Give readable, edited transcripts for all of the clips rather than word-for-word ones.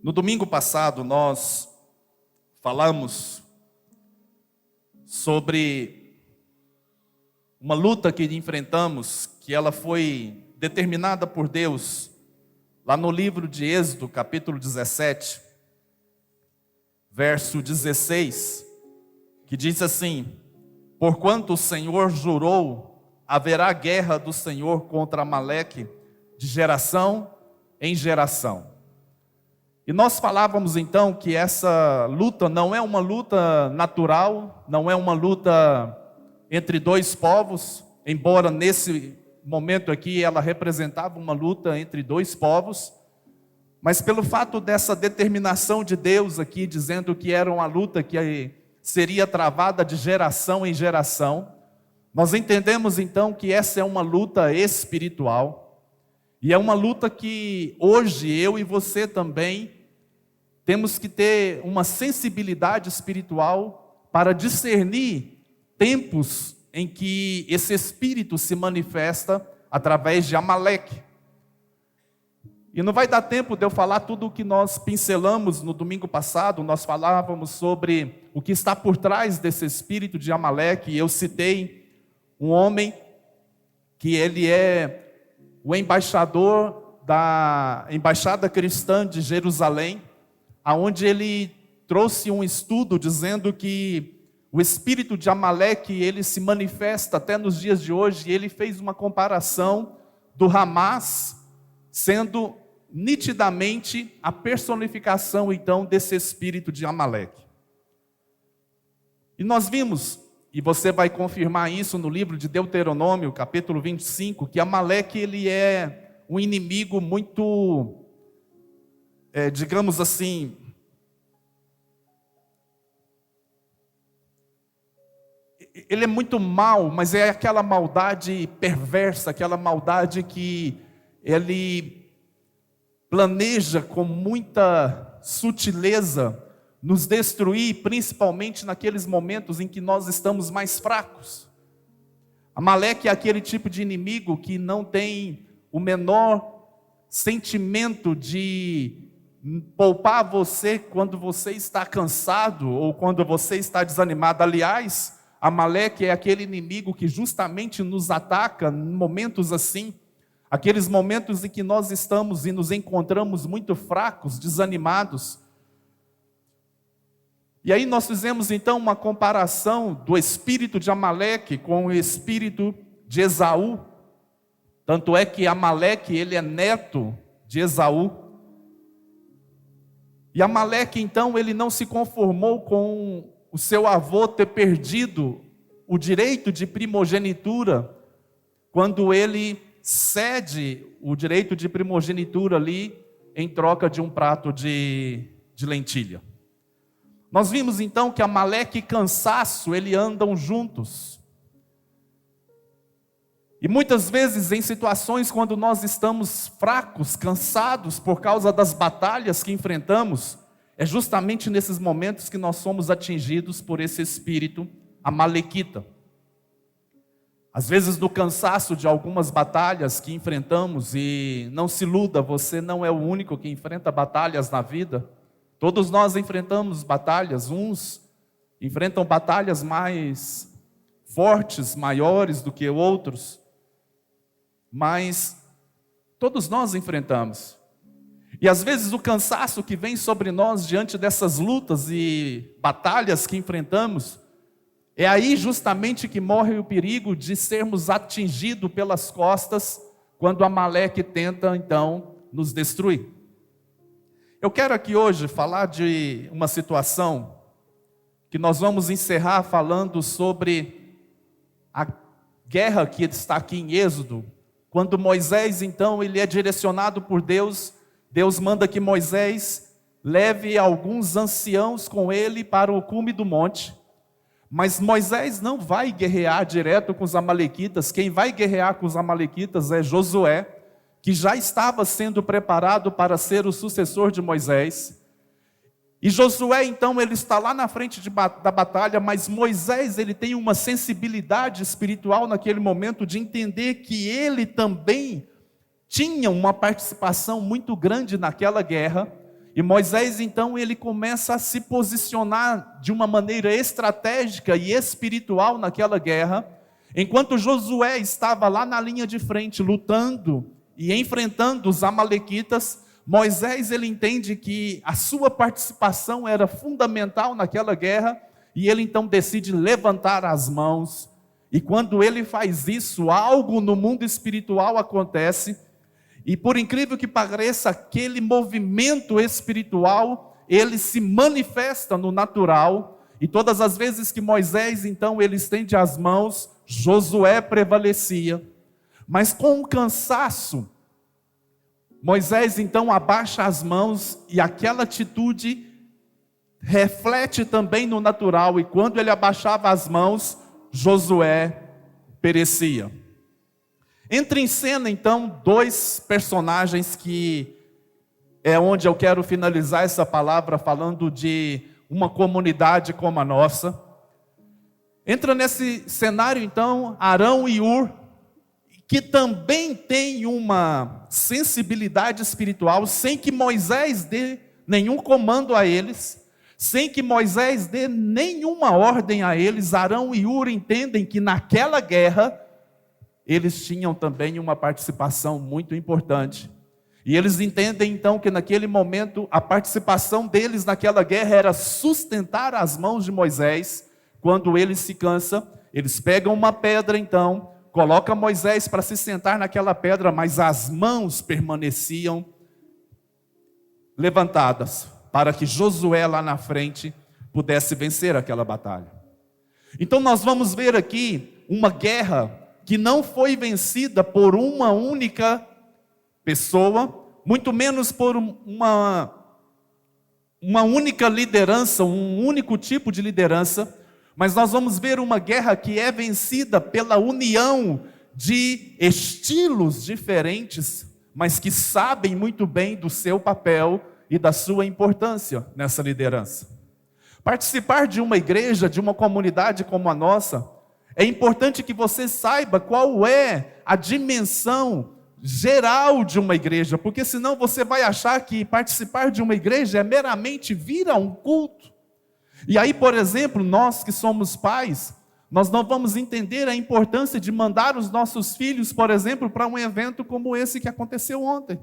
No domingo passado, nós falamos sobre uma luta que enfrentamos, que ela foi determinada por Deus, lá no livro de Êxodo, capítulo 17, verso 16, que diz assim: porquanto o Senhor jurou, haverá guerra do Senhor contra Amaleque, de geração em geração. E nós falávamos então que essa luta não é uma luta natural, não é uma luta entre dois povos, embora nesse momento aqui ela representava uma luta entre dois povos, mas pelo fato dessa determinação de Deus aqui, dizendo que era uma luta que seria travada de geração em geração, nós entendemos então que essa é uma luta espiritual, e é uma luta que hoje eu e você também temos que ter uma sensibilidade espiritual para discernir tempos em que esse espírito se manifesta através de Amaleque. E não vai dar tempo de eu falar tudo o que nós pincelamos no domingo passado. Nós falávamos sobre o que está por trás desse espírito de Amaleque, e eu citei um homem que ele é o embaixador da Embaixada Cristã de Jerusalém, aonde ele trouxe um estudo dizendo que o espírito de Amaleque, ele se manifesta até nos dias de hoje, e ele fez uma comparação do Hamas sendo nitidamente a personificação então desse espírito de Amaleque. E nós vimos, e você vai confirmar isso no livro de Deuteronômio, capítulo 25, que Amaleque ele é um inimigo muito, digamos assim, ele é muito mau, mas é aquela maldade perversa, aquela maldade que ele planeja com muita sutileza nos destruir, principalmente naqueles momentos em que nós estamos mais fracos. Amaleque é aquele tipo de inimigo que não tem o menor sentimento de poupar você quando você está cansado ou quando você está desanimado. Aliás, Amaleque é aquele inimigo que justamente nos ataca em momentos assim, aqueles momentos em que nós estamos e nos encontramos muito fracos, desanimados. E aí nós fizemos então uma comparação do espírito de Amaleque com o espírito de Esaú. Tanto é que Amaleque, ele é neto de Esaú. E Amaleque então, ele não se conformou com o seu avô ter perdido o direito de primogenitura, quando ele cede o direito de primogenitura ali em troca de um prato de lentilha. Nós vimos então que Amaleque e cansaço, eles andam juntos. E muitas vezes em situações quando nós estamos fracos, cansados por causa das batalhas que enfrentamos, é justamente nesses momentos que nós somos atingidos por esse espírito amalequita. Às vezes no cansaço de algumas batalhas que enfrentamos, e não se iluda, você não é o único que enfrenta batalhas na vida. Todos nós enfrentamos batalhas, uns enfrentam batalhas mais fortes, maiores do que outros, mas todos nós enfrentamos. E às vezes o cansaço que vem sobre nós diante dessas lutas e batalhas que enfrentamos, é aí justamente que morre o perigo de sermos atingidos pelas costas, quando Amaleque tenta então nos destruir. Eu quero aqui hoje falar de uma situação que nós vamos encerrar falando sobre a guerra que está aqui em Êxodo, quando Moisés então ele é direcionado por Deus. Deus manda que Moisés leve alguns anciãos com ele para o cume do monte. Mas Moisés não vai guerrear direto com os amalequitas. Quem vai guerrear com os amalequitas é Josué, que já estava sendo preparado para ser o sucessor de Moisés. E Josué então ele está lá na frente da batalha, mas Moisés ele tem uma sensibilidade espiritual naquele momento de entender que ele também tinha uma participação muito grande naquela guerra, E Moisés, então, ele começa a se posicionar de uma maneira estratégica e espiritual naquela guerra, enquanto Josué estava lá na linha de frente, lutando e enfrentando os amalequitas. Moisés, ele entende que a sua participação era fundamental naquela guerra, e ele então decide levantar as mãos. E quando ele faz isso, algo no mundo espiritual acontece, e por incrível que pareça, aquele movimento espiritual, ele se manifesta no natural, e todas as vezes que Moisés, então, ele estende as mãos, Josué prevalecia. Mas com o cansaço, Moisés, então, abaixa as mãos, e aquela atitude reflete também no natural, e quando ele abaixava as mãos, Josué perecia. Entra em cena, então, dois personagens que é onde eu quero finalizar essa palavra, falando de uma comunidade como a nossa. Entra nesse cenário, então, Arão e Hur, que também tem uma sensibilidade espiritual, sem que Moisés dê nenhum comando a eles, sem que Moisés dê nenhuma ordem a eles. Arão e Hur entendem que naquela guerra, eles tinham também uma participação muito importante. E eles entendem então que naquele momento, a participação deles naquela guerra era sustentar as mãos de Moisés. Quando ele se cansa, eles pegam uma pedra então, colocam Moisés para se sentar naquela pedra, mas as mãos permaneciam levantadas, para que Josué lá na frente pudesse vencer aquela batalha. Então nós vamos ver aqui uma guerra que não foi vencida por uma única pessoa, muito menos por uma única liderança, um único tipo de liderança, mas nós vamos ver uma guerra que é vencida pela união de estilos diferentes, mas que sabem muito bem do seu papel e da sua importância nessa liderança. Participar de uma igreja, de uma comunidade como a nossa, é importante que você saiba qual é a dimensão geral de uma igreja, porque senão você vai achar que participar de uma igreja é meramente vir a um culto. E aí, por exemplo, nós que somos pais, nós não vamos entender a importância de mandar os nossos filhos, por exemplo, para um evento como esse que aconteceu ontem.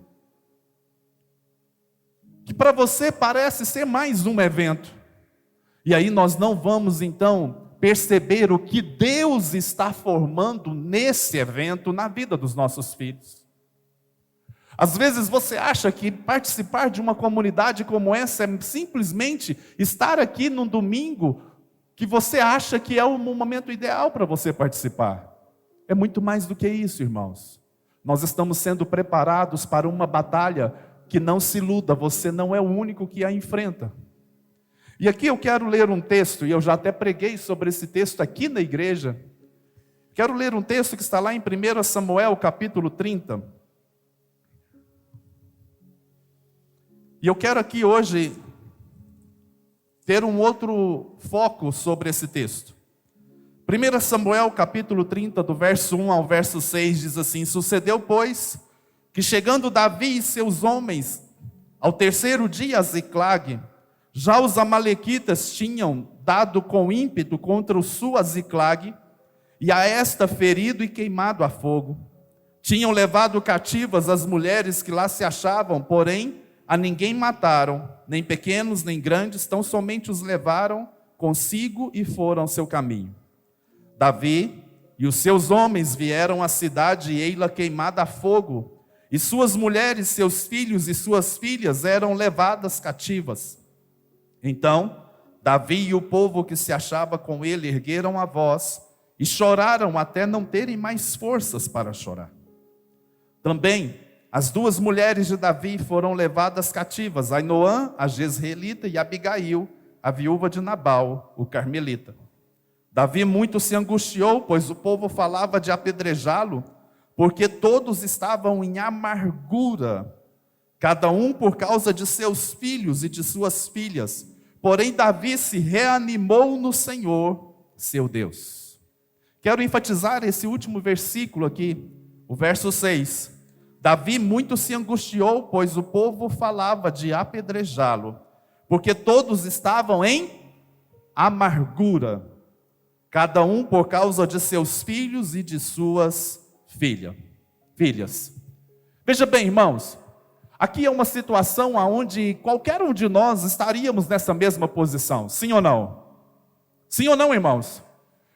Que para você parece ser mais um evento. E aí nós não vamos então perceber o que Deus está formando nesse evento na vida dos nossos filhos. Às vezes você acha que participar de uma comunidade como essa é simplesmente estar aqui num domingo que você acha que é o momento ideal para você participar. É muito mais do que isso, irmãos. Nós estamos sendo preparados para uma batalha que, não se iluda, você não é o único que a enfrenta. E aqui eu quero ler um texto, e eu já até preguei sobre esse texto aqui na igreja. Quero ler um texto que está lá em 1 Samuel, capítulo 30. E eu quero aqui hoje ter um outro foco sobre esse texto. 1 Samuel, capítulo 30, do verso 1 ao verso 6, diz assim: Sucedeu, pois, que chegando Davi e seus homens ao terceiro dia a Ziclag, já os amalequitas tinham dado com ímpeto contra o sul a Ziclag, e a esta ferido e queimado a fogo. Tinham levado cativas as mulheres que lá se achavam, porém a ninguém mataram, nem pequenos nem grandes, tão somente os levaram consigo e foram ao seu caminho. Davi e os seus homens vieram à cidade e ei-la queimada a fogo, e suas mulheres, seus filhos e suas filhas eram levadas cativas. Então, Davi e o povo que se achava com ele ergueram a voz e choraram até não terem mais forças para chorar. Também as duas mulheres de Davi foram levadas cativas, Ainoã, a jezreelita, e Abigail, a viúva de Nabal, o carmelita. Davi muito se angustiou, pois o povo falava de apedrejá-lo, porque todos estavam em amargura, cada um por causa de seus filhos e de suas filhas. Porém, Davi se reanimou no Senhor, seu Deus. Quero enfatizar esse último versículo aqui, o verso 6. Davi muito se angustiou, pois o povo falava de apedrejá-lo, porque todos estavam em amargura, cada um por causa de seus filhos e de suas filhas. Veja bem, irmãos, aqui é uma situação onde qualquer um de nós estaríamos nessa mesma posição, sim ou não? Sim ou não, irmãos?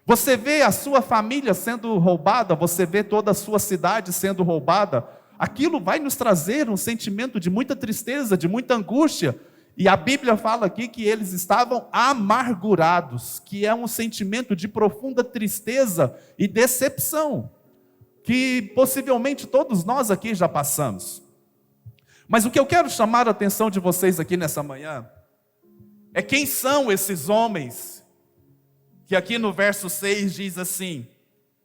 Você vê a sua família sendo roubada, você vê toda a sua cidade sendo roubada, aquilo vai nos trazer um sentimento de muita tristeza, de muita angústia. E a Bíblia fala aqui que eles estavam amargurados, que é um sentimento de profunda tristeza e decepção, que possivelmente todos nós aqui já passamos. Mas o que eu quero chamar a atenção de vocês aqui nessa manhã, é quem são esses homens, que aqui no verso 6 diz assim: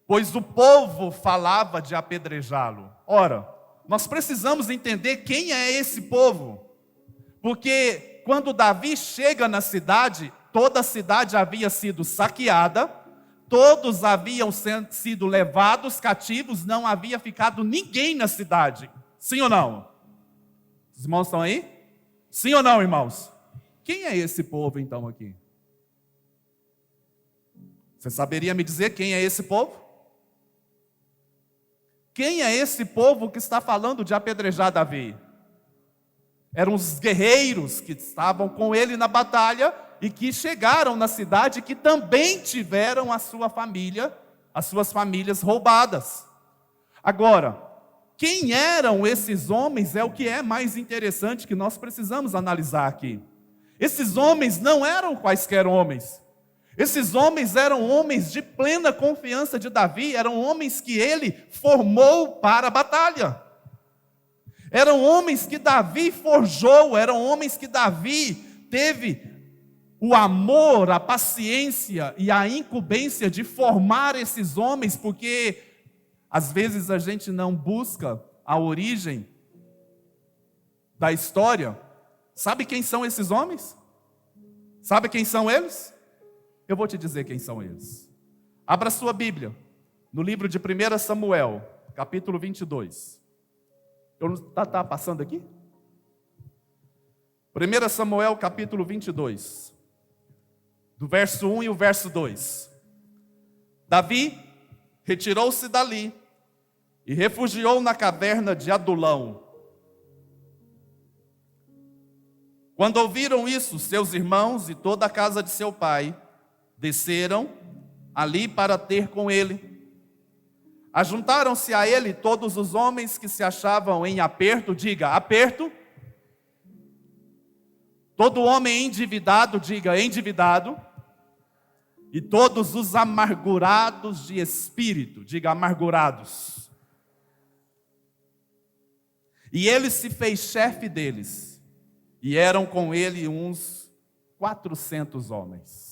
pois o povo falava de apedrejá-lo. Ora, nós precisamos entender quem é esse povo, porque quando Davi chega na cidade, toda a cidade havia sido saqueada, todos haviam sido levados cativos, não havia ficado ninguém na cidade. Sim ou não? Os irmãos estão aí? Sim ou não, irmãos? Quem é esse povo então aqui? Você saberia me dizer quem é esse povo? Quem é esse povo que está falando de apedrejar Davi? Eram os guerreiros que estavam com ele na batalha e que chegaram na cidade e que também tiveram a sua família, as suas famílias roubadas. Agora, quem eram esses homens é o que é mais interessante que nós precisamos analisar aqui. Esses homens não eram quaisquer homens. Esses homens eram homens de plena confiança de Davi, eram homens que ele formou para a batalha. Eram homens que Davi forjou, eram homens que Davi teve o amor, a paciência e a incumbência de formar esses homens, porque às vezes a gente não busca a origem da história. Sabe quem são esses homens? Sabe quem são eles? Eu vou te dizer quem são eles. Abra sua Bíblia, no livro de 1 Samuel, capítulo 22. Está passando aqui? 1 Samuel, capítulo 22, do verso 1 e o verso 2. Davi retirou-se dali e refugiou na caverna de Adulão. Quando ouviram isso, seus irmãos e toda a casa de seu pai desceram ali para ter com ele. Ajuntaram-se a ele todos os homens que se achavam em aperto, diga, aperto. Todo homem endividado, diga, endividado. E todos os amargurados de espírito, diga, amargurados. E ele se fez chefe deles, e eram com ele uns 400 homens.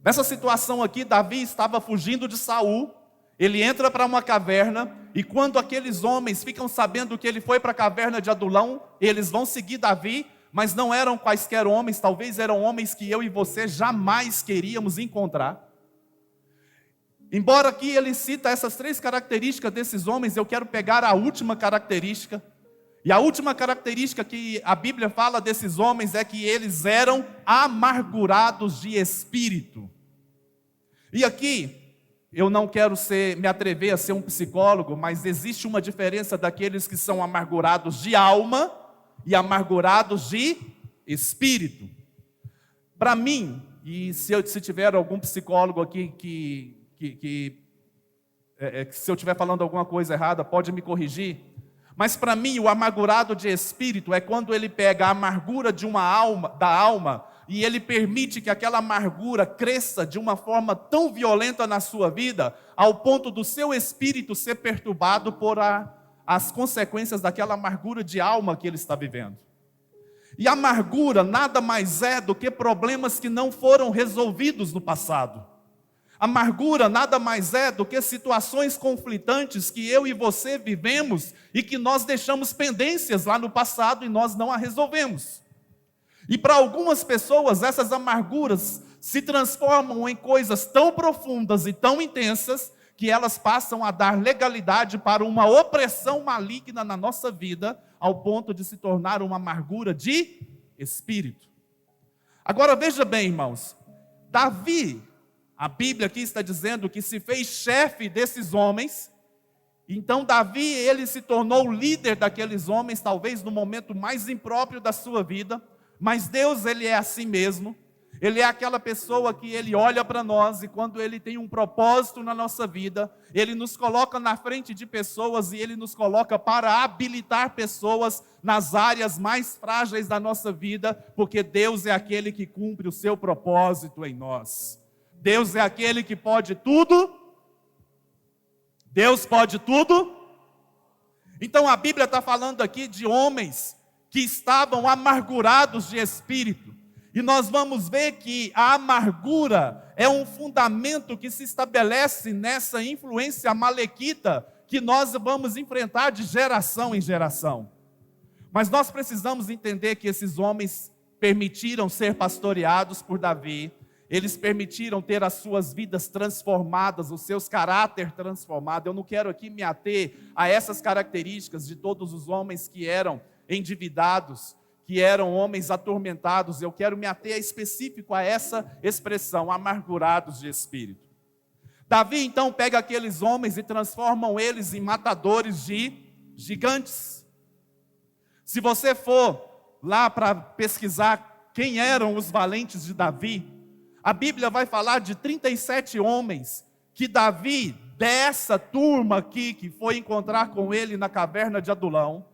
Nessa situação aqui, Davi estava fugindo de Saul, ele entra para uma caverna, e quando aqueles homens ficam sabendo que ele foi para a caverna de Adulão, eles vão seguir Davi, mas não eram quaisquer homens, talvez eram homens que eu e você jamais queríamos encontrar. Embora aqui ele cita essas 3 características desses homens, eu quero pegar a última característica. E a última característica que a Bíblia fala desses homens é que eles eram amargurados de espírito. E aqui, eu não quero me atrever a ser um psicólogo, mas existe uma diferença daqueles que são amargurados de alma e amargurados de espírito. Para mim, e se tiver algum psicólogo aqui se eu estiver falando alguma coisa errada, pode me corrigir. Mas para mim, o amargurado de espírito é quando ele pega a amargura da alma e ele permite que aquela amargura cresça de uma forma tão violenta na sua vida, ao ponto do seu espírito ser perturbado por as consequências daquela amargura de alma que ele está vivendo. E amargura nada mais é do que problemas que não foram resolvidos no passado. Amargura nada mais é do que situações conflitantes que eu e você vivemos e que nós deixamos pendências lá no passado e nós não a resolvemos. E para algumas pessoas essas amarguras se transformam em coisas tão profundas e tão intensas que elas passam a dar legalidade para uma opressão maligna na nossa vida, ao ponto de se tornar uma amargura de espírito. Agora veja bem, irmãos, Davi, a Bíblia aqui está dizendo que se fez chefe desses homens. Então Davi, ele se tornou líder daqueles homens, talvez no momento mais impróprio da sua vida, mas Deus, ele é assim mesmo. Ele é aquela pessoa que ele olha para nós e quando ele tem um propósito na nossa vida, ele nos coloca na frente de pessoas e ele nos coloca para habilitar pessoas nas áreas mais frágeis da nossa vida, porque Deus é aquele que cumpre o seu propósito em nós. Deus é aquele que pode tudo. Deus pode tudo. Então a Bíblia está falando aqui de homens que estavam amargurados de espírito. E nós vamos ver que a amargura é um fundamento que se estabelece nessa influência amalequita que nós vamos enfrentar de geração em geração. Mas nós precisamos entender que esses homens permitiram ser pastoreados por Davi, eles permitiram ter as suas vidas transformadas, os seus caráter transformados. Eu não quero aqui me ater a essas características de todos os homens que eram endividados, que eram homens atormentados. Eu quero me ater específico a essa expressão, amargurados de espírito. Davi então pega aqueles homens e transforma eles em matadores de gigantes. Se você for lá para pesquisar quem eram os valentes de Davi, a Bíblia vai falar de 37 homens que Davi, dessa turma aqui que foi encontrar com ele na caverna de Adulão.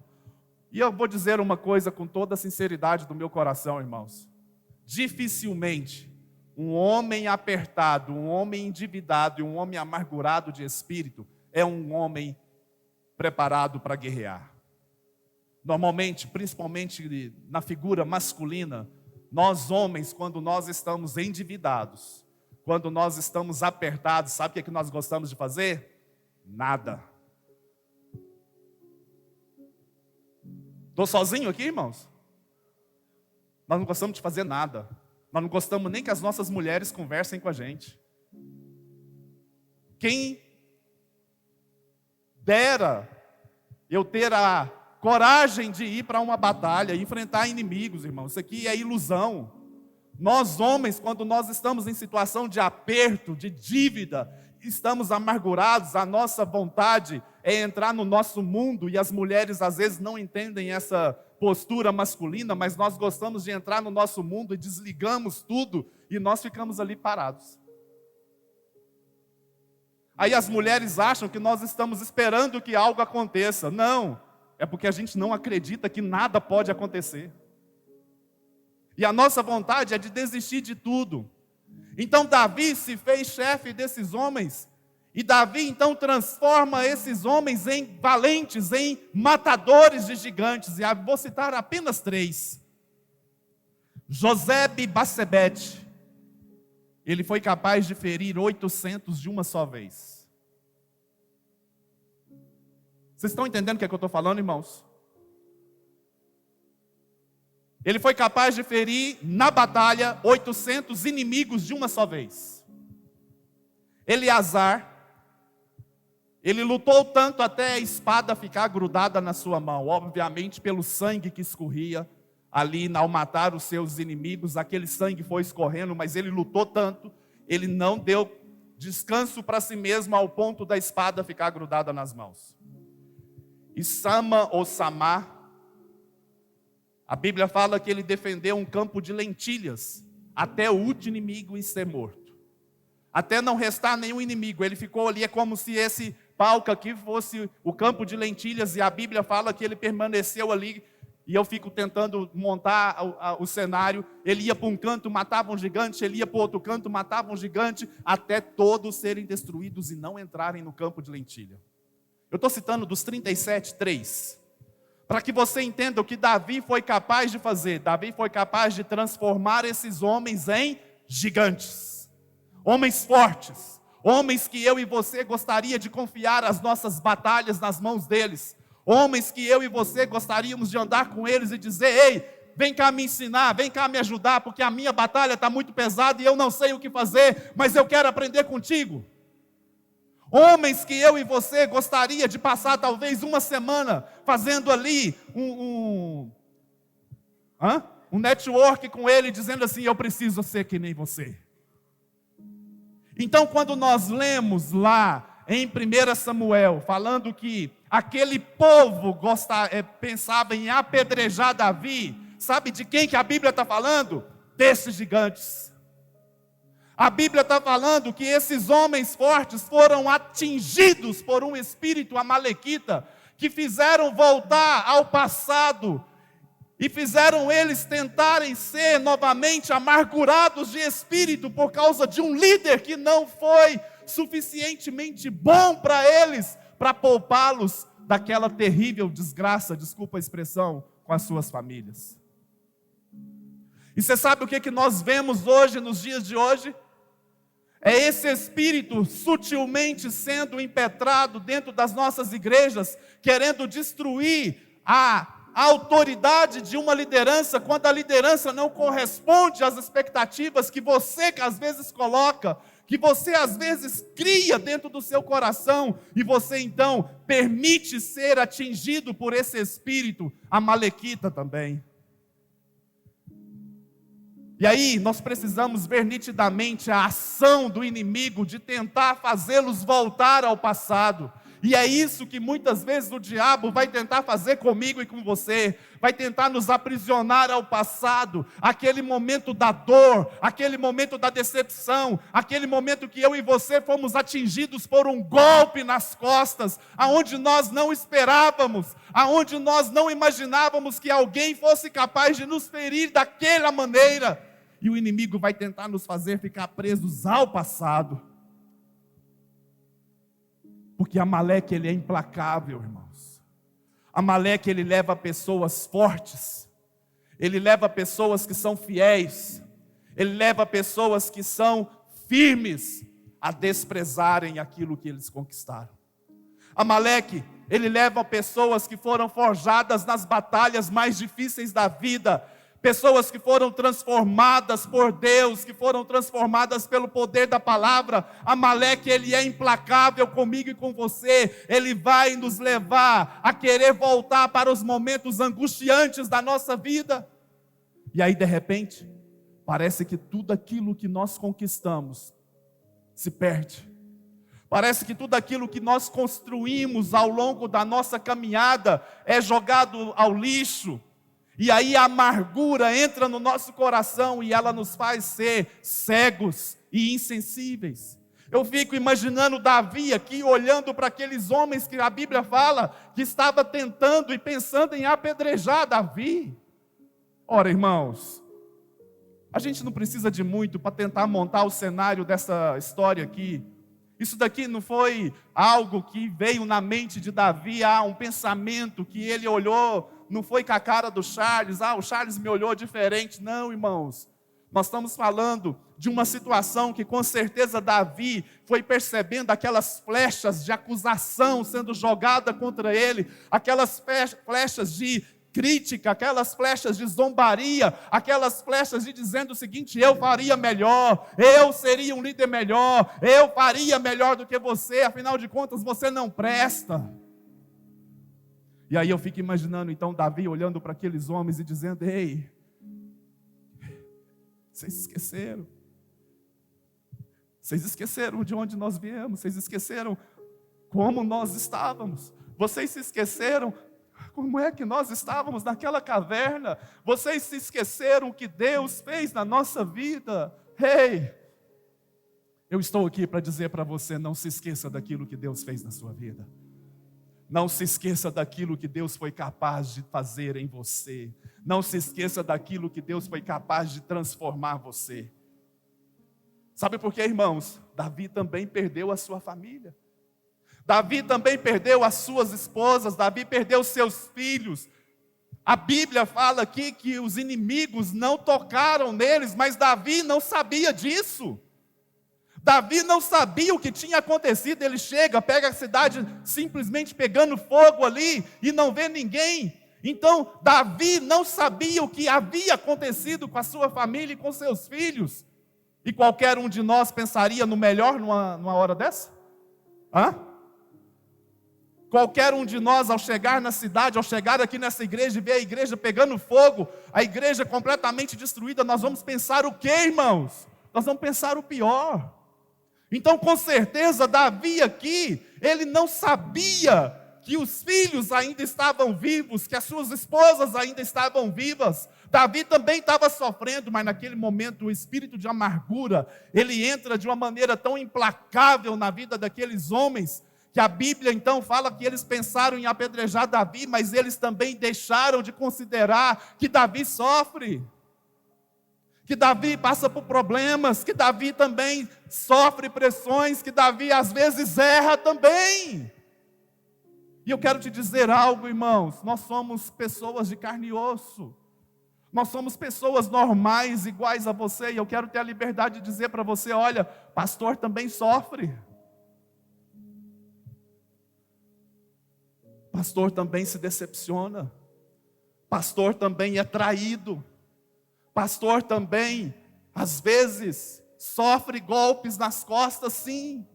E eu vou dizer uma coisa com toda a sinceridade do meu coração, irmãos. Dificilmente um homem apertado, um homem endividado e um homem amargurado de espírito é um homem preparado para guerrear. Normalmente, principalmente na figura masculina, nós homens, quando nós estamos endividados, quando nós estamos apertados, sabe o que nós gostamos de fazer? Nada. Estou sozinho aqui, irmãos? Nós não gostamos de fazer nada. Nós não gostamos nem que as nossas mulheres conversem com a gente. Quem dera eu ter a coragem de ir para uma batalha, enfrentar inimigos, irmãos. Isso aqui é ilusão. Nós homens, quando nós estamos em situação de aperto, de dívida, estamos amargurados, a nossa vontade é entrar no nosso mundo, e as mulheres às vezes não entendem essa postura masculina, mas nós gostamos de entrar no nosso mundo e desligamos tudo, e nós ficamos ali parados. Aí as mulheres acham que nós estamos esperando que algo aconteça. Não, é porque a gente não acredita que nada pode acontecer. E a nossa vontade é de desistir de tudo. Então Davi se fez chefe desses homens, e Davi então transforma esses homens em valentes, em matadores de gigantes. E vou citar apenas 3. Josebe-Bassebete, ele foi capaz de ferir 800 de uma só vez. Vocês estão entendendo o que é que eu estou falando, irmãos? Ele foi capaz de ferir na batalha 800 inimigos de uma só vez. Eleazar, ele lutou tanto até a espada ficar grudada na sua mão, obviamente pelo sangue que escorria ali ao matar os seus inimigos, aquele sangue foi escorrendo, mas ele lutou tanto, ele não deu descanso para si mesmo ao ponto da espada ficar grudada nas mãos. E Sama ou Samá, a Bíblia fala que ele defendeu um campo de lentilhas até o último inimigo ser morto. Até não restar nenhum inimigo, ele ficou ali, é como se esse palco aqui fosse o campo de lentilhas, e a Bíblia fala que ele permaneceu ali, e eu fico tentando montar o cenário. Ele ia para um canto, matava um gigante, ele ia para o outro canto, matava um gigante, até todos serem destruídos e não entrarem no campo de lentilha. Eu estou citando dos 37, 3. Para que você entenda o que Davi foi capaz de fazer. Davi foi capaz de transformar esses homens em gigantes. Homens fortes. Homens que eu e você gostaria de confiar as nossas batalhas nas mãos deles. Homens que eu e você gostaríamos de andar com eles e dizer: ei, vem cá me ensinar, vem cá me ajudar, porque a minha batalha está muito pesada e eu não sei o que fazer, mas eu quero aprender contigo. Homens que eu e você gostaria de passar talvez uma semana fazendo ali um network com ele, dizendo assim: eu preciso ser que nem você. Então, quando nós lemos lá em 1 Samuel, falando que aquele povo pensava em apedrejar Davi, sabe de quem que a Bíblia está falando? Desses gigantes. A Bíblia está falando que esses homens fortes foram atingidos por um espírito amalequita, que fizeram voltar ao passado, e fizeram eles tentarem ser novamente amargurados de espírito, por causa de um líder que não foi suficientemente bom para eles, para poupá-los daquela terrível desgraça, desculpa a expressão, com as suas famílias. E você sabe o que nós vemos hoje, nos dias de hoje? É esse espírito sutilmente sendo impetrado dentro das nossas igrejas, querendo destruir a autoridade de uma liderança, quando a liderança não corresponde às expectativas que você às vezes coloca, que você às vezes cria dentro do seu coração, e você então permite ser atingido por esse espírito amalequita também. E aí nós precisamos ver nitidamente a ação do inimigo de tentar fazê-los voltar ao passado. E é isso que muitas vezes o diabo vai tentar fazer comigo e com você. Vai tentar nos aprisionar ao passado, aquele momento da dor, aquele momento da decepção, aquele momento que eu e você fomos atingidos por um golpe nas costas, aonde nós não esperávamos, aonde nós não imaginávamos que alguém fosse capaz de nos ferir daquela maneira. E o inimigo vai tentar nos fazer ficar presos ao passado. Porque Amaleque, ele é implacável, irmãos. Amaleque, ele leva pessoas fortes. Ele leva pessoas que são fiéis. Ele leva pessoas que são firmes a desprezarem aquilo que eles conquistaram. Amaleque, ele leva pessoas que foram forjadas nas batalhas mais difíceis da vida, pessoas que foram transformadas por Deus, que foram transformadas pelo poder da palavra. Amaleque, ele é implacável comigo e com você. Ele vai nos levar a querer voltar para os momentos angustiantes da nossa vida. E aí, de repente, parece que tudo aquilo que nós conquistamos se perde. Parece que tudo aquilo que nós construímos ao longo da nossa caminhada é jogado ao lixo. E aí a amargura entra no nosso coração e ela nos faz ser cegos e insensíveis. Eu fico imaginando Davi aqui, olhando para aqueles homens que a Bíblia fala que estava tentando e pensando em apedrejar Davi. Ora, irmãos, a gente não precisa de muito para tentar montar o cenário dessa história aqui. Isso daqui não foi algo que veio na mente de Davi, um pensamento que ele olhou. Não foi com a cara do Charles, o Charles me olhou diferente. Não, irmãos. Nós estamos falando de uma situação que com certeza Davi foi percebendo aquelas flechas de acusação sendo jogada contra ele, aquelas flechas de crítica, aquelas flechas de zombaria, aquelas flechas de dizendo o seguinte: eu faria melhor, eu seria um líder melhor, eu faria melhor do que você, afinal de contas você não presta. E aí eu fico imaginando então Davi olhando para aqueles homens e dizendo: ei, vocês esqueceram de onde nós viemos, vocês esqueceram como nós estávamos, vocês se esqueceram como é que nós estávamos naquela caverna, vocês se esqueceram o que Deus fez na nossa vida. Ei, eu estou aqui para dizer para você: não se esqueça daquilo que Deus fez na sua vida. Não se esqueça daquilo que Deus foi capaz de fazer em você. Não se esqueça daquilo que Deus foi capaz de transformar você. Sabe por quê, irmãos? Davi também perdeu a sua família. Davi também perdeu as suas esposas. Davi perdeu seus filhos. A Bíblia fala aqui que os inimigos não tocaram neles, mas Davi não sabia disso. Davi não sabia o que tinha acontecido. Ele chega, pega a cidade simplesmente pegando fogo ali e não vê ninguém. Então Davi não sabia o que havia acontecido com a sua família e com seus filhos. E qualquer um de nós pensaria no melhor numa hora dessa? Hã? Qualquer um de nós, ao chegar na cidade, ao chegar aqui nessa igreja e ver a igreja pegando fogo, a igreja completamente destruída, nós vamos pensar o quê, irmãos? Nós vamos pensar o pior. Então, com certeza, Davi aqui, ele não sabia que os filhos ainda estavam vivos, que as suas esposas ainda estavam vivas. Davi também estava sofrendo, mas naquele momento o espírito de amargura, ele entra de uma maneira tão implacável na vida daqueles homens, que a Bíblia então fala que eles pensaram em apedrejar Davi, mas eles também deixaram de considerar que Davi sofre, que Davi passa por problemas, que Davi também sofre pressões, que Davi às vezes erra também. E eu quero te dizer algo, irmãos, nós somos pessoas de carne e osso, nós somos pessoas normais, iguais a você, e eu quero ter a liberdade de dizer para você, olha, pastor também sofre. Pastor também se decepciona, pastor também é traído, pastor também, às vezes, sofre golpes nas costas, sim.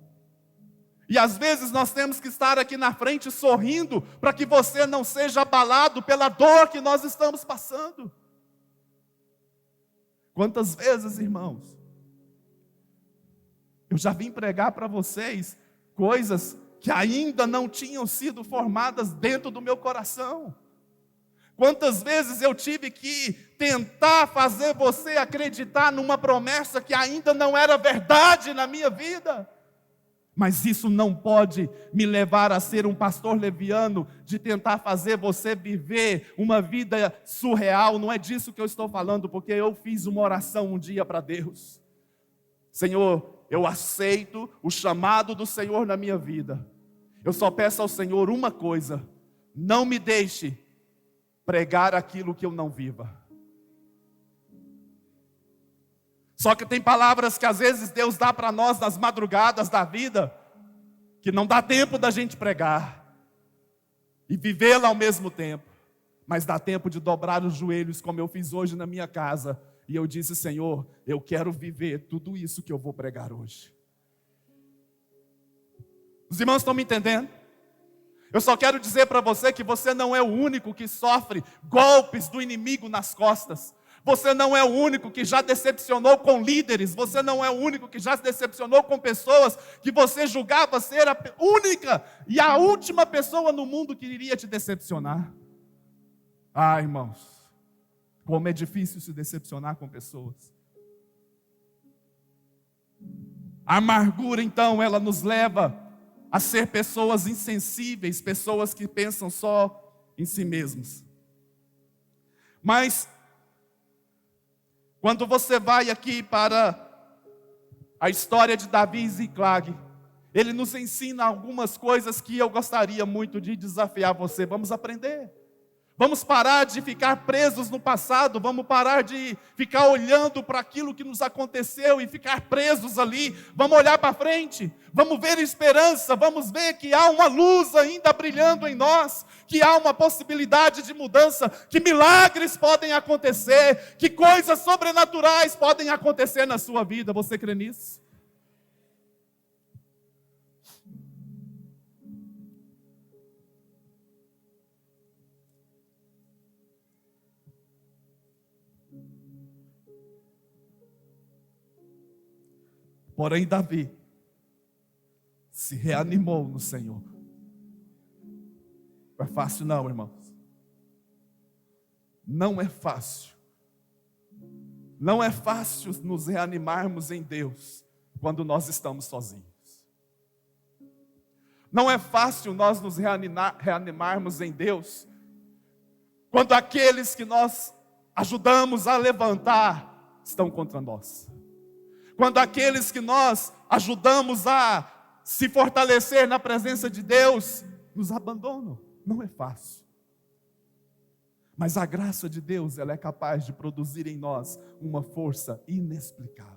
E às vezes nós temos que estar aqui na frente sorrindo, para que você não seja abalado pela dor que nós estamos passando. Quantas vezes, irmãos, eu já vim pregar para vocês coisas que ainda não tinham sido formadas dentro do meu coração. Quantas vezes eu tive que tentar fazer você acreditar numa promessa que ainda não era verdade na minha vida. Mas isso não pode me levar a ser um pastor leviano, de tentar fazer você viver uma vida surreal. Não é disso que eu estou falando, porque eu fiz uma oração um dia para Deus. Senhor, eu aceito o chamado do Senhor na minha vida. Eu só peço ao Senhor uma coisa: não me deixe pregar aquilo que eu não viva. Só que tem palavras que às vezes Deus dá para nós nas madrugadas da vida, que não dá tempo da gente pregar e vivê-la ao mesmo tempo, mas dá tempo de dobrar os joelhos, como eu fiz hoje na minha casa, e eu disse: Senhor, eu quero viver tudo isso que eu vou pregar hoje. Os irmãos estão me entendendo? Eu só quero dizer para você que você não é o único que sofre golpes do inimigo nas costas. Você não é o único que já decepcionou com líderes. Você não é o único que já se decepcionou com pessoas que você julgava ser a única e a última pessoa no mundo que iria te decepcionar. Ah, irmãos, como é difícil se decepcionar com pessoas. A amargura, então, ela nos leva a ser pessoas insensíveis, pessoas que pensam só em si mesmos. Mas quando você vai aqui para a história de Davi e Ziclag, ele nos ensina algumas coisas que eu gostaria muito de desafiar você. Vamos aprender. Vamos parar de ficar presos no passado, vamos parar de ficar olhando para aquilo que nos aconteceu e ficar presos ali. Vamos olhar para frente, vamos ver esperança, vamos ver que há uma luz ainda brilhando em nós, que há uma possibilidade de mudança, que milagres podem acontecer, que coisas sobrenaturais podem acontecer na sua vida. Você crê nisso? Porém, Davi se reanimou no Senhor. Não é fácil não, irmãos. Não é fácil. Não é fácil nos reanimarmos em Deus quando nós estamos sozinhos. Não é fácil nós nos reanimarmos em Deus quando aqueles que nós ajudamos a levantar estão contra nós. Quando aqueles que nós ajudamos a se fortalecer na presença de Deus nos abandonam. Não é fácil. Mas a graça de Deus, ela é capaz de produzir em nós uma força inexplicável.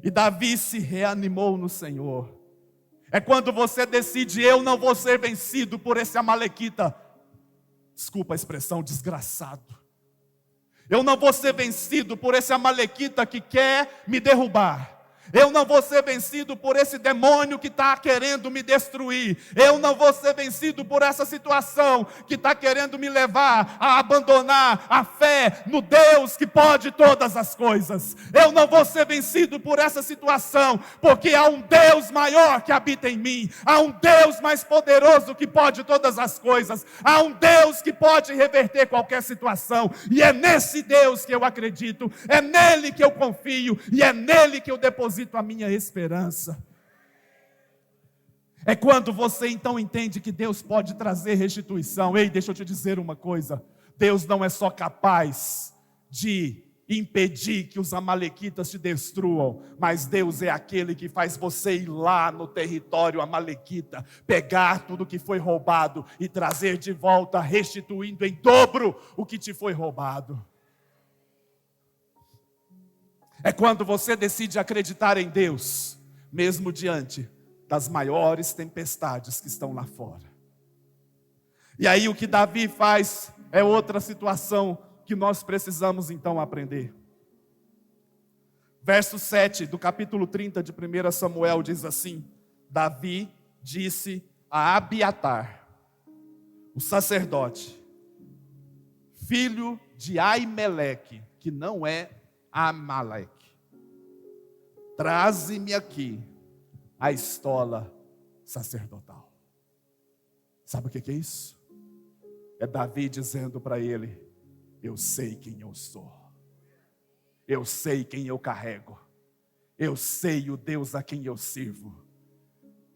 E Davi se reanimou no Senhor. É quando você decide: eu não vou ser vencido por esse amalequita. Desculpa a expressão, desgraçado. Eu não vou ser vencido por esse amalequita que quer me derrubar. Eu não vou ser vencido por esse demônio que está querendo me destruir. Eu não vou ser vencido por essa situação que está querendo me levar a abandonar a fé no Deus que pode todas as coisas. Eu não vou ser vencido por essa situação, porque há um Deus maior que habita em mim. Há um Deus mais poderoso que pode todas as coisas. Há um Deus que pode reverter qualquer situação. E é nesse Deus que eu acredito. É nele que eu confio. E é nele que eu deposito a minha esperança. É quando você então entende que Deus pode trazer restituição. Ei, deixa eu te dizer uma coisa. Deus não é só capaz de impedir que os amalequitas te destruam, mas Deus é aquele que faz você ir lá no território amalequita, pegar tudo que foi roubado e trazer de volta, restituindo em dobro o que te foi roubado. É quando você decide acreditar em Deus, mesmo diante das maiores tempestades que estão lá fora. E aí o que Davi faz é outra situação que nós precisamos então aprender. Verso 7 do capítulo 30 de 1 Samuel diz assim: Davi disse a Abiatar, o sacerdote, filho de Aimeleque, que não é Amaleque: traze-me aqui a estola sacerdotal. Sabe o que é isso? É Davi dizendo para ele: eu sei quem eu sou, eu sei quem eu carrego, eu sei o Deus a quem eu sirvo,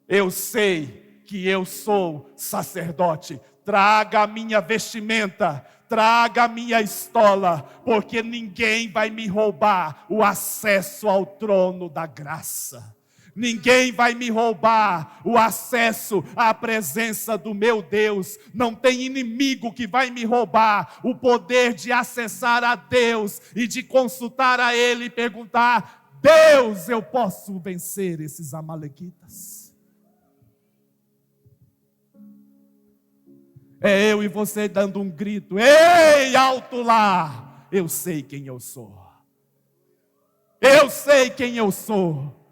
eu sei que eu sou sacerdote. Traga a minha vestimenta, traga a minha estola, porque ninguém vai me roubar o acesso ao trono da graça. Ninguém vai me roubar o acesso à presença do meu Deus. Não tem inimigo que vai me roubar o poder de acessar a Deus e de consultar a Ele e perguntar: Deus, eu posso vencer esses amalequitas? É eu e você dando um grito: ei, alto lá, eu sei quem eu sou. Eu sei quem eu sou.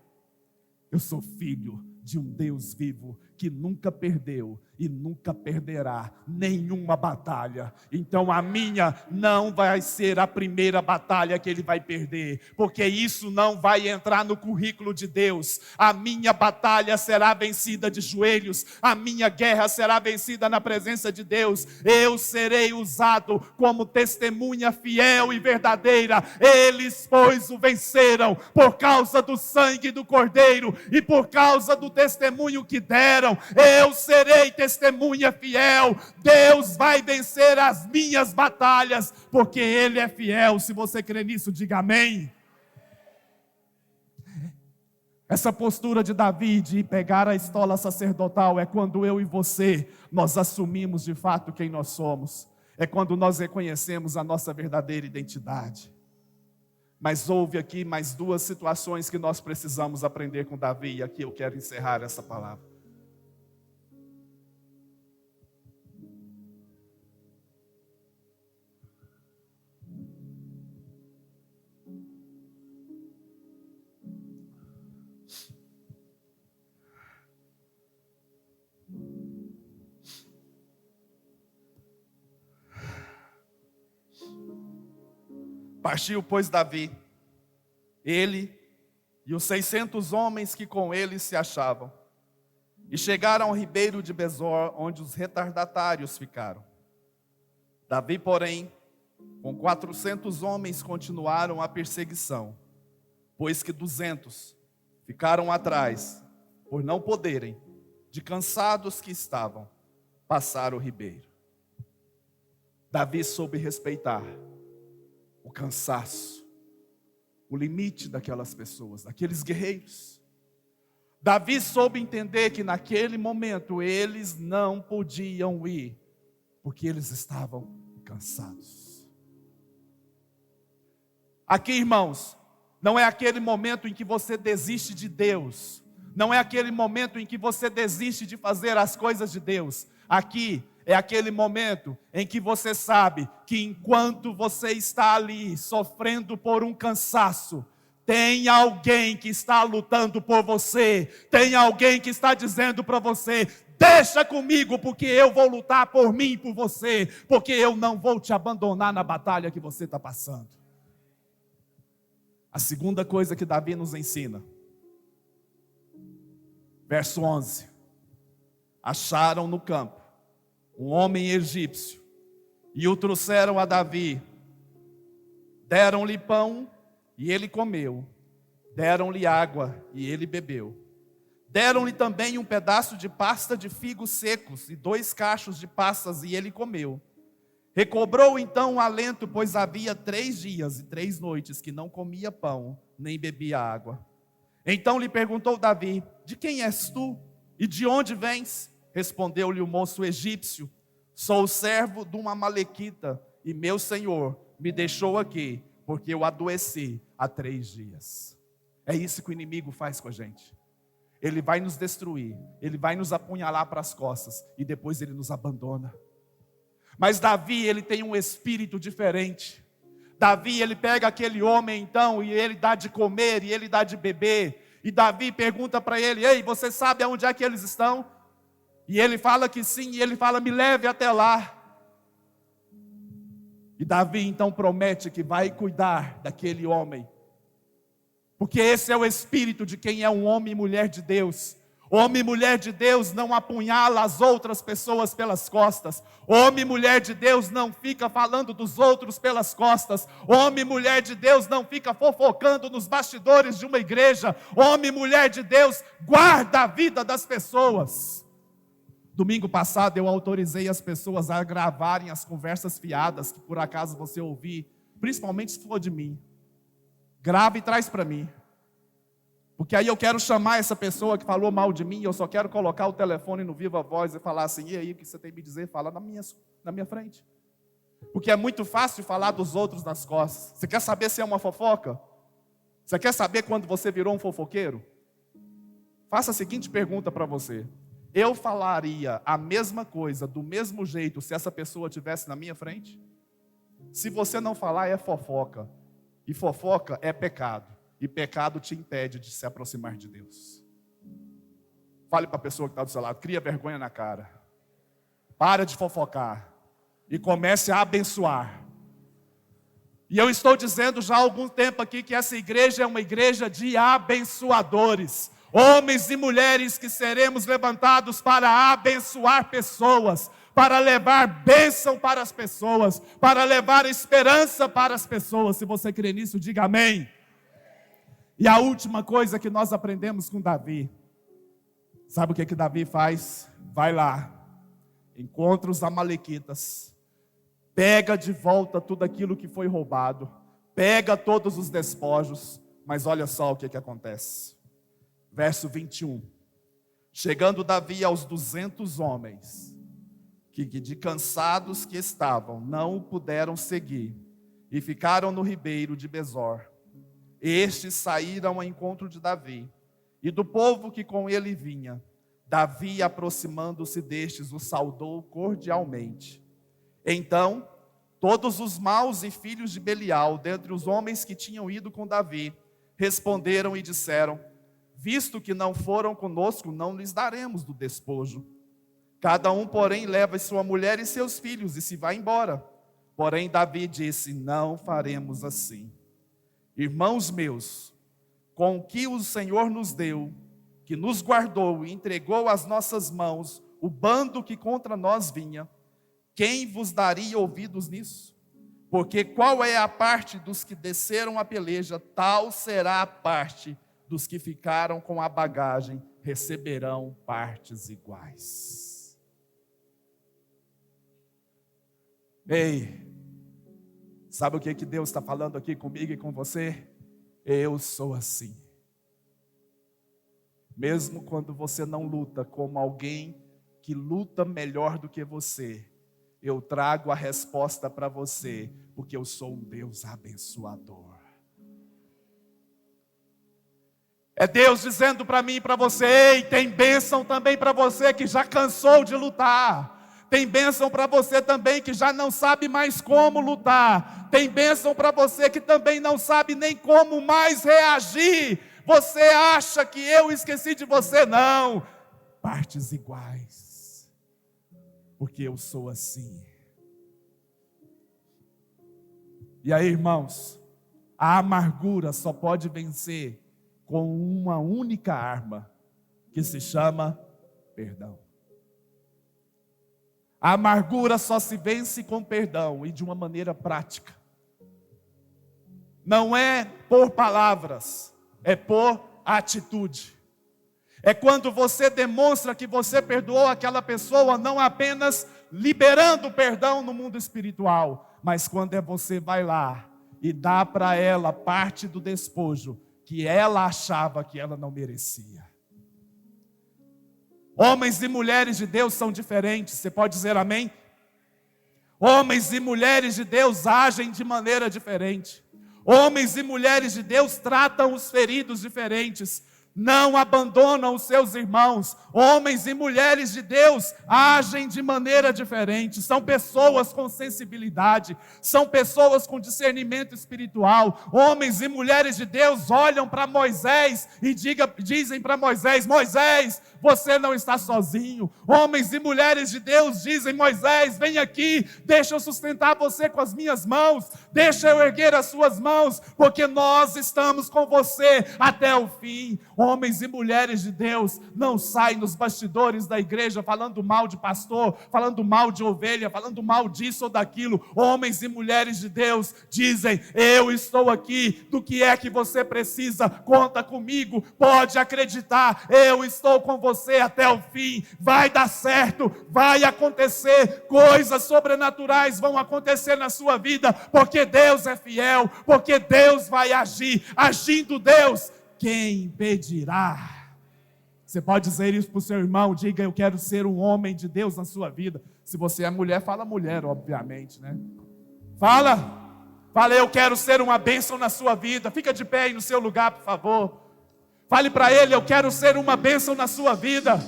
Eu sou filho de um Deus vivo que nunca perdeu e nunca perderá nenhuma batalha. Então a minha não vai ser a primeira batalha que ele vai perder, porque isso não vai entrar no currículo de Deus. A minha batalha será vencida de joelhos, a minha guerra será vencida na presença de Deus. Eu serei usado como testemunha fiel e verdadeira. Eles, pois, o venceram por causa do sangue do Cordeiro e por causa do testemunho que deram. Eu serei testemunha fiel. Deus vai vencer as minhas batalhas, porque Ele é fiel. Se você crê nisso, diga amém. Essa postura de Davi de pegar a estola sacerdotal é quando eu e você, nós assumimos de fato quem nós somos. É quando nós reconhecemos a nossa verdadeira identidade. Mas houve aqui mais duas situações que nós precisamos aprender com Davi, e aqui eu quero encerrar essa palavra. Partiu, pois, Davi, ele e os 600 homens que com ele se achavam, e chegaram ao ribeiro de Besor, onde os retardatários ficaram. Davi, porém, com 400 homens continuaram a perseguição, pois que 200 ficaram atrás, por não poderem, de cansados que estavam, passar o ribeiro. Davi soube respeitar o cansaço, o limite daquelas pessoas, daqueles guerreiros. Davi soube entender que naquele momento eles não podiam ir, porque eles estavam cansados. Aqui, irmãos, não é aquele momento em que você desiste de Deus, não é aquele momento em que você desiste de fazer as coisas de Deus. Aqui é aquele momento em que você sabe que enquanto você está ali sofrendo por um cansaço, Tem alguém que está lutando por você. Tem alguém que está dizendo para você: deixa comigo, porque eu vou lutar por mim e por você. Porque eu não vou te abandonar na batalha que você está passando. A segunda coisa que Davi nos ensina. Verso 11. Acharam no campo um homem egípcio e o trouxeram a Davi. Deram-lhe pão e ele comeu. Deram-lhe água e ele bebeu. Deram-lhe também um pedaço de pasta de figos secos e 2 cachos de passas e ele comeu. Recobrou então o alento, pois havia 3 dias e 3 noites que não comia pão, nem bebia água. Então lhe perguntou Davi: de quem és tu e de onde vens? Respondeu-lhe o moço egípcio: sou servo de uma amalequita e meu senhor me deixou aqui, porque eu adoeci há 3 dias. É isso que o inimigo faz com a gente. Ele vai nos destruir, ele vai nos apunhalar para as costas e depois ele nos abandona. Mas Davi, ele tem um espírito diferente. Davi, ele pega aquele homem então e ele dá de comer e ele dá de beber. E Davi pergunta para ele: ei, você sabe aonde é que eles estão? E ele fala que sim, e ele fala: me leve até lá. E Davi então promete que vai cuidar daquele homem. Porque esse é o espírito de quem é um homem e mulher de Deus. Homem e mulher de Deus não apunhala as outras pessoas pelas costas. Homem e mulher de Deus não fica falando dos outros pelas costas. Homem e mulher de Deus não fica fofocando nos bastidores de uma igreja. Homem e mulher de Deus guarda a vida das pessoas. Domingo passado eu autorizei as pessoas a gravarem as conversas fiadas que por acaso você ouvir, principalmente se for de mim. Grava e traz para mim. Porque aí eu quero chamar essa pessoa que falou mal de mim, eu só quero colocar o telefone no viva voz e falar assim: e aí, o que você tem a me dizer? Fala na minha frente. Porque é muito fácil falar dos outros nas costas. Você quer saber se é uma fofoca? Você quer saber quando você virou um fofoqueiro? Faça a seguinte pergunta para você: eu falaria a mesma coisa, do mesmo jeito, se essa pessoa estivesse na minha frente? Se você não falar, é fofoca. E fofoca é pecado. E pecado te impede de se aproximar de Deus. Fale para a pessoa que está do seu lado: cria vergonha na cara. Para de fofocar. E comece a abençoar. E eu estou dizendo já há algum tempo aqui que essa igreja é uma igreja de abençoadores. Homens e mulheres que seremos levantados para abençoar pessoas, para levar bênção para as pessoas, para levar esperança para as pessoas. Se você crê nisso, diga amém. E a última coisa que nós aprendemos com Davi, sabe o que Davi faz? Vai lá, encontra os amalequitas, pega de volta tudo aquilo que foi roubado, pega todos os despojos, mas olha só o que acontece. Verso 21. Chegando Davi aos 200 homens, que de cansados que estavam, não o puderam seguir, e ficaram no ribeiro de Besor. Estes saíram ao encontro de Davi, e do povo que com ele vinha. Davi, aproximando-se destes, o saudou cordialmente. Então, todos os maus e filhos de Belial, dentre os homens que tinham ido com Davi, responderam e disseram: visto que não foram conosco, não lhes daremos do despojo. Cada um, porém, leva sua mulher e seus filhos e se vai embora. Porém, Davi disse: não faremos assim. Irmãos meus, com o que o Senhor nos deu, que nos guardou e entregou às nossas mãos o bando que contra nós vinha, quem vos daria ouvidos nisso? Porque qual é a parte dos que desceram a peleja, tal será a parte dos que ficaram com a bagagem, receberão partes iguais. Ei, sabe o que Deus está falando aqui comigo e com você? Eu sou assim. Mesmo quando você não luta como alguém que luta melhor do que você, eu trago a resposta para você, porque eu sou um Deus abençoador. É Deus dizendo para mim e para você: ei, tem bênção também para você que já cansou de lutar. Tem bênção para você também que já não sabe mais como lutar. Tem bênção para você que também não sabe nem como mais reagir. Você acha que eu esqueci de você? Não. Partes iguais. Porque eu sou assim. E aí, irmãos, a amargura só pode vencer com uma única arma, que se chama perdão. A amargura só se vence com perdão e de uma maneira prática. Não é por palavras, é por atitude. É quando você demonstra que você perdoou aquela pessoa, não apenas liberando perdão no mundo espiritual, mas quando você vai lá e dá para ela parte do despojo que ela achava que ela não merecia. Homens e mulheres de Deus são diferentes, você pode dizer amém? Homens e mulheres de Deus agem de maneira diferente. Homens e mulheres de Deus tratam os feridos diferentes. Não abandonam os seus irmãos. Homens e mulheres de Deus agem de maneira diferente. São pessoas com sensibilidade. São pessoas com discernimento espiritual. Homens e mulheres de Deus olham para Moisés e dizem para Moisés: Moisés, você não está sozinho. Homens e mulheres de Deus dizem: Moisés, vem aqui, deixa eu sustentar você com as minhas mãos. Deixa eu erguer as suas mãos, porque nós estamos com você até o fim. Homens e mulheres de Deus não saem nos bastidores da igreja falando mal de pastor, falando mal de ovelha, falando mal disso ou daquilo. Homens e mulheres de Deus dizem: eu estou aqui, do que é que você precisa, conta comigo, pode acreditar, eu estou com você até o fim, vai dar certo, vai acontecer, coisas sobrenaturais vão acontecer na sua vida, porque Deus é fiel, porque Deus vai agir. Agindo Deus, quem impedirá? Você pode dizer isso para o seu irmão, diga: eu quero ser um homem de Deus na sua vida. Se você é mulher, fala mulher, obviamente, né? Fala, eu quero ser uma bênção na sua vida. Fica de pé aí no seu lugar, por favor. Fale para ele: eu quero ser uma bênção na sua vida.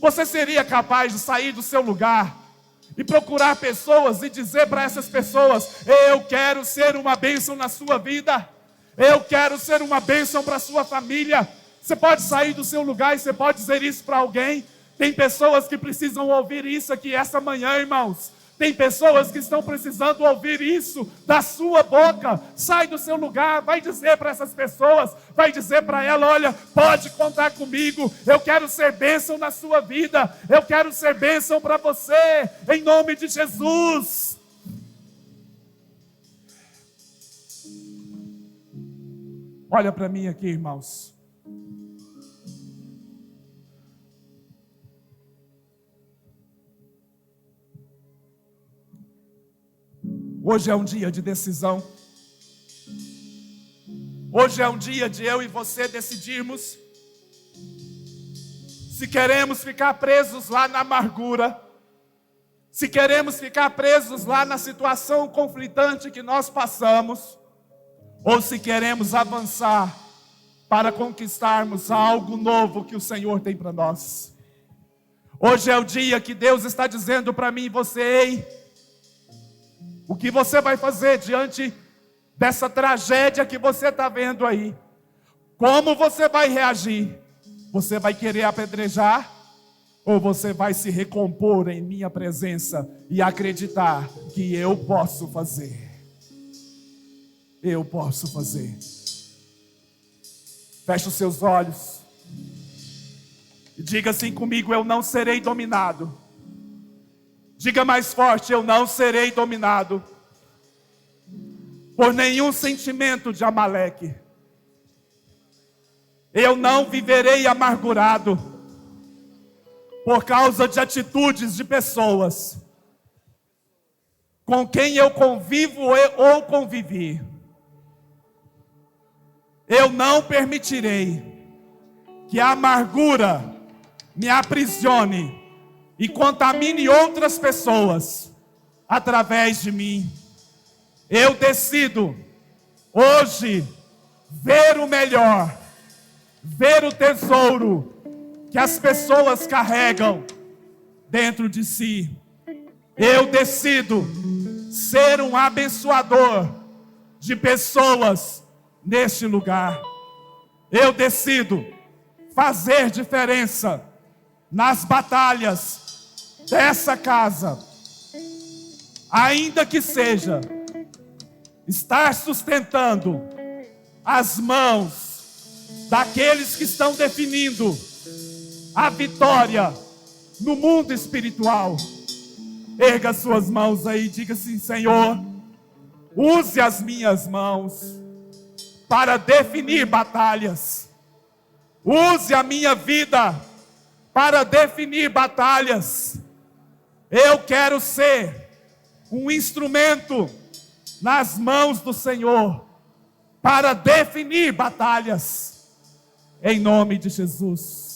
Você seria capaz de sair do seu lugar e procurar pessoas e dizer para essas pessoas: eu quero ser uma bênção na sua vida, eu quero ser uma bênção para a sua família? Você pode sair do seu lugar e você pode dizer isso para alguém. Tem pessoas que precisam ouvir isso aqui essa manhã, irmãos. Tem pessoas que estão precisando ouvir isso da sua boca. Sai do seu lugar, vai dizer para essas pessoas, vai dizer para ela: olha, pode contar comigo, eu quero ser bênção na sua vida, eu quero ser bênção para você, em nome de Jesus. Olha para mim aqui, irmãos. Hoje é um dia de decisão. Hoje é um dia de eu e você decidirmos se queremos ficar presos lá na amargura, se queremos ficar presos lá na situação conflitante que nós passamos, ou se queremos avançar para conquistarmos algo novo que o Senhor tem para nós. Hoje é o dia que Deus está dizendo para mim e você: ei, o que você vai fazer diante dessa tragédia que você está vendo aí? Como você vai reagir? Você vai querer apedrejar? Ou você vai se recompor em minha presença e acreditar que eu posso fazer? Eu posso fazer. Feche os seus olhos e diga assim comigo: eu não serei dominado. Diga mais forte: eu não serei dominado por nenhum sentimento de Amaleque. Eu não viverei amargurado por causa de atitudes de pessoas com quem eu convivo ou convivi. Eu não permitirei que a amargura me aprisione e contamine outras pessoas através de mim. Eu decido hoje ver o melhor, ver o tesouro que as pessoas carregam dentro de si. Eu decido ser um abençoador de pessoas neste lugar. Eu decido fazer diferença nas batalhas dessa casa. Ainda que seja estar sustentando as mãos daqueles que estão definindo a vitória no mundo espiritual. Erga suas mãos aí e diga assim: Senhor, use as minhas mãos para definir batalhas. Use a minha vida para definir batalhas. Eu quero ser um instrumento nas mãos do Senhor para definir batalhas. Em nome de Jesus.